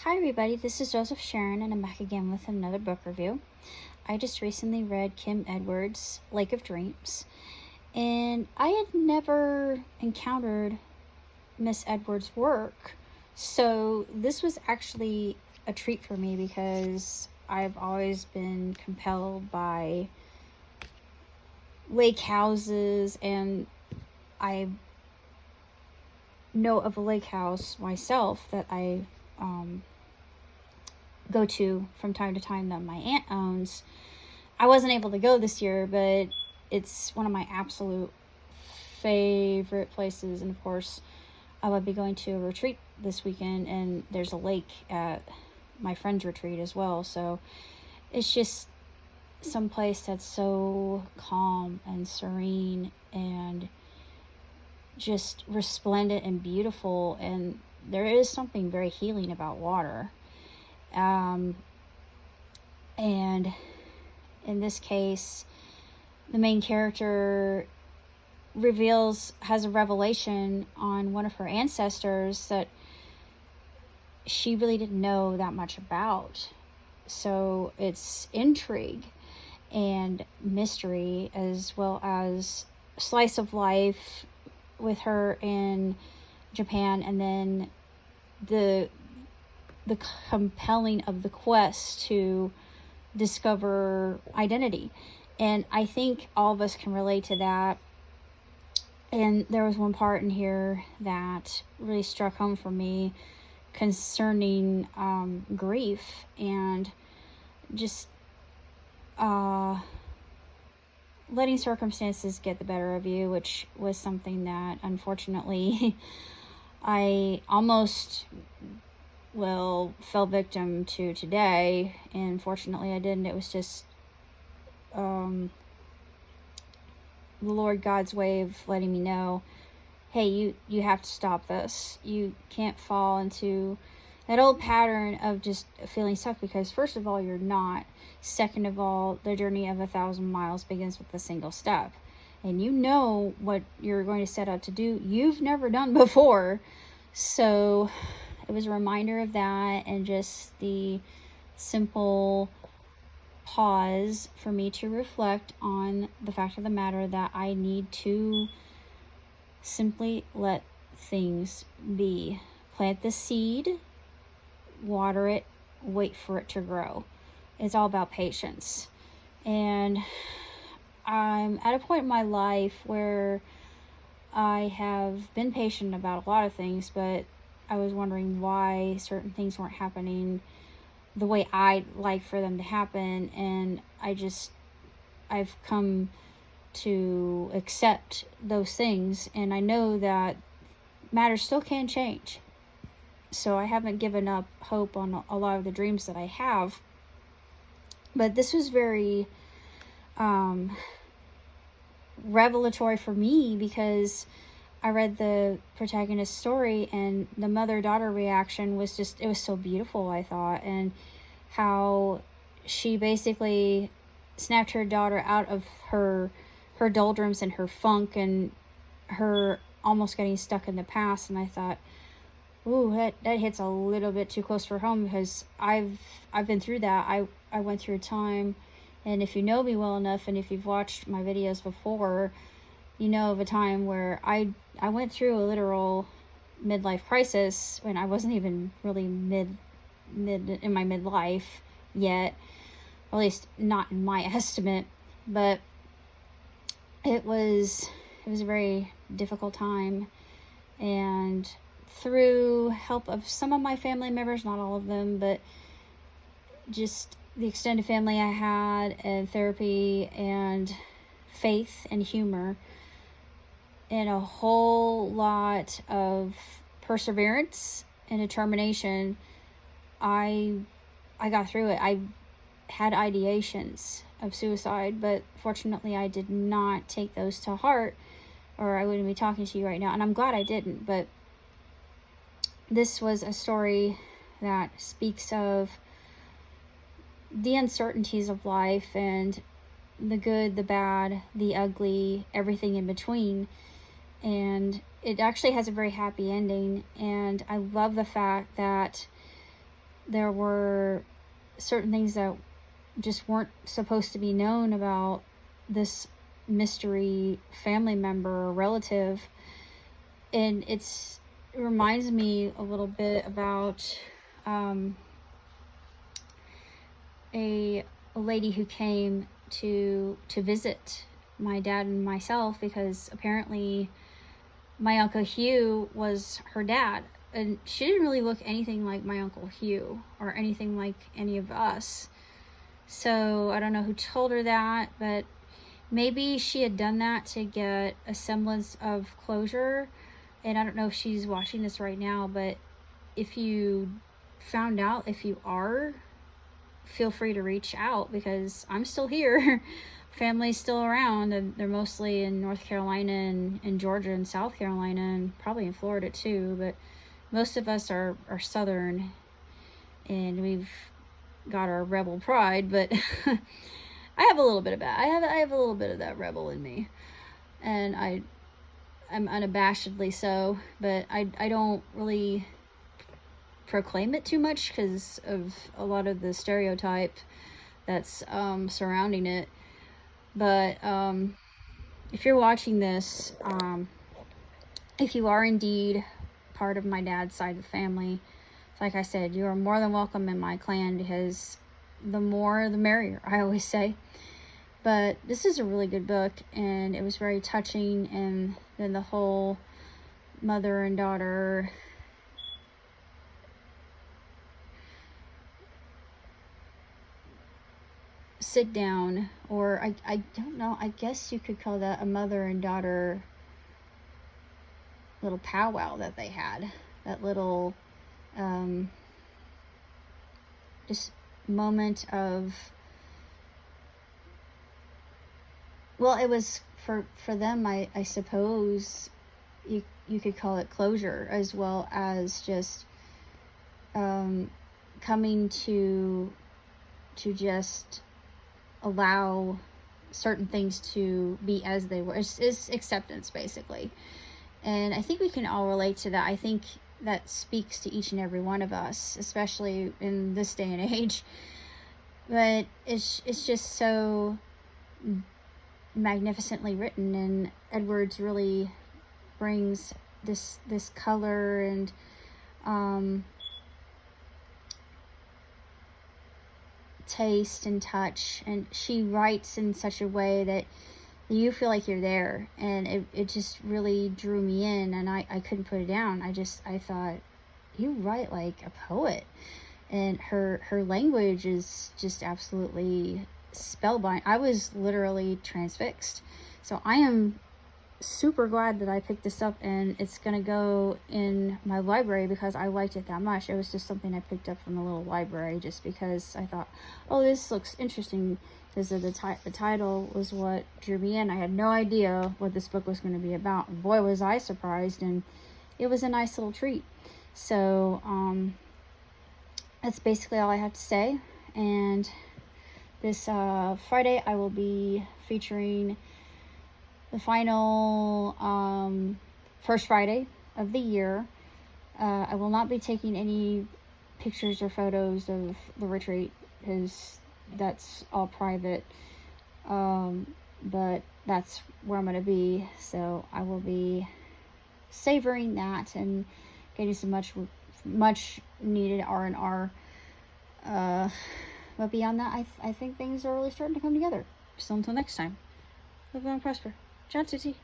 Hi everybody, this is Joseph Sharon and I'm back again with another book review. I just recently read Kim Edwards' Lake of Dreams, and I had never encountered Miss Edwards' work, so this was actually a treat for me because I've always been compelled by lake houses, and I know of a lake house myself that I go to from time to time that my aunt owns. I wasn't able to go this year, but it's one of my absolute favorite places. And of course, I will be going to a retreat this weekend, and there's a lake at my friend's retreat as well. So it's just some place that's so calm and serene and just resplendent and beautiful. And there is something very healing about water. And in this case, the main character has a revelation on one of her ancestors that she really didn't know that much about. So it's intrigue and mystery, as well as slice of life with her in Japan, and then the compelling of the quest to discover identity. And I think all of us can relate to that. And there was one part in here that really struck home for me concerning grief and just letting circumstances get the better of you, which was something that unfortunately I almost fell victim to today, and fortunately I didn't. It was just the Lord God's way of letting me know, hey, you have to stop this. You can't fall into that old pattern of just feeling stuck, because first of all, you're not. Second of all, the journey of 1,000 miles begins with a single step, and you know what you're going to set out to do you've never done before. So it was a reminder of that, and just the simple pause for me to reflect on the fact of the matter that I need to simply let things be. Plant the seed, water it, wait for it to grow. It's all about patience. And I'm at a point in my life where I have been patient about a lot of things, but I was wondering why certain things weren't happening the way I'd like for them to happen. And I've come to accept those things, and I know that matters still can change. So I haven't given up hope on a lot of the dreams that I have. But this was very revelatory for me, because I read the protagonist's story, and the mother-daughter reaction was just, it was so beautiful, I thought, and how she basically snapped her daughter out of her doldrums and her funk and her almost getting stuck in the past. And I thought, ooh, that hits a little bit too close for home, because I've been through that. I went through a time, and if you know me well enough, and if you've watched my videos before, you know of a time where I went through a literal midlife crisis when I wasn't even really mid in my midlife yet, or at least not in my estimate. But it was a very difficult time, and through help of some of my family members, not all of them, but just the extended family I had, and therapy and faith and humor and a whole lot of perseverance and determination, I got through it. I had ideations of suicide, but fortunately I did not take those to heart, or I wouldn't be talking to you right now, and I'm glad I didn't. But this was a story that speaks of the uncertainties of life, and the good, the bad, the ugly, everything in between. And it actually has a very happy ending, and I love the fact that there were certain things that just weren't supposed to be known about this mystery family member or relative. And it reminds me a little bit about a lady who came to visit my dad and myself, because apparently my Uncle Hugh was her dad, and she didn't really look anything like my Uncle Hugh or anything like any of us. So I don't know who told her that, but maybe she had done that to get a semblance of closure. And I don't know if she's watching this right now, but if you found out, if you are, feel free to reach out, because I'm still here. Family's still around, and they're mostly in North Carolina and Georgia and South Carolina, and probably in Florida too, but most of us are Southern, and we've got our rebel pride. But I have a little bit of that. I have a little bit of that rebel in me, and I'm unabashedly so, but I don't really proclaim it too much because of a lot of the stereotype that's surrounding it. But if you're watching this, if you are indeed part of my dad's side of the family, like I said, you are more than welcome in my clan, because the more the merrier, I always say. But this is a really good book, and it was very touching, and then the whole mother and daughter sit down, or I don't know, I guess you could call that a mother and daughter little powwow that they had. That little just moment of, well, it was for them, I suppose you could call it closure, as well as just coming to just allow certain things to be as they were. It's acceptance, basically. And I think we can all relate to that. I think that speaks to each and every one of us, especially in this day and age. But it's just so magnificently written, and Edwards really brings this color and taste and touch, and she writes in such a way that you feel like you're there, and it just really drew me in, and I couldn't put it down. I thought, you write like a poet, and her language is just absolutely spellbind. I was literally transfixed. So I am super glad that I picked this up, and it's gonna go in my library because I liked it that much. It was just something I picked up from the little library just because I thought, oh, this looks interesting, because the title was what drew me in. I had no idea what this book was going to be about. Boy, was I surprised, and it was a nice little treat. So that's basically all I have to say. And this Friday I will be featuring the final first Friday of the year. I will not be taking any pictures or photos of the retreat, because that's all private, but that's where I'm going to be, so I will be savoring that and getting some much needed R&R, but beyond that, I think things are really starting to come together. So until next time, live long and prosper. John Susie.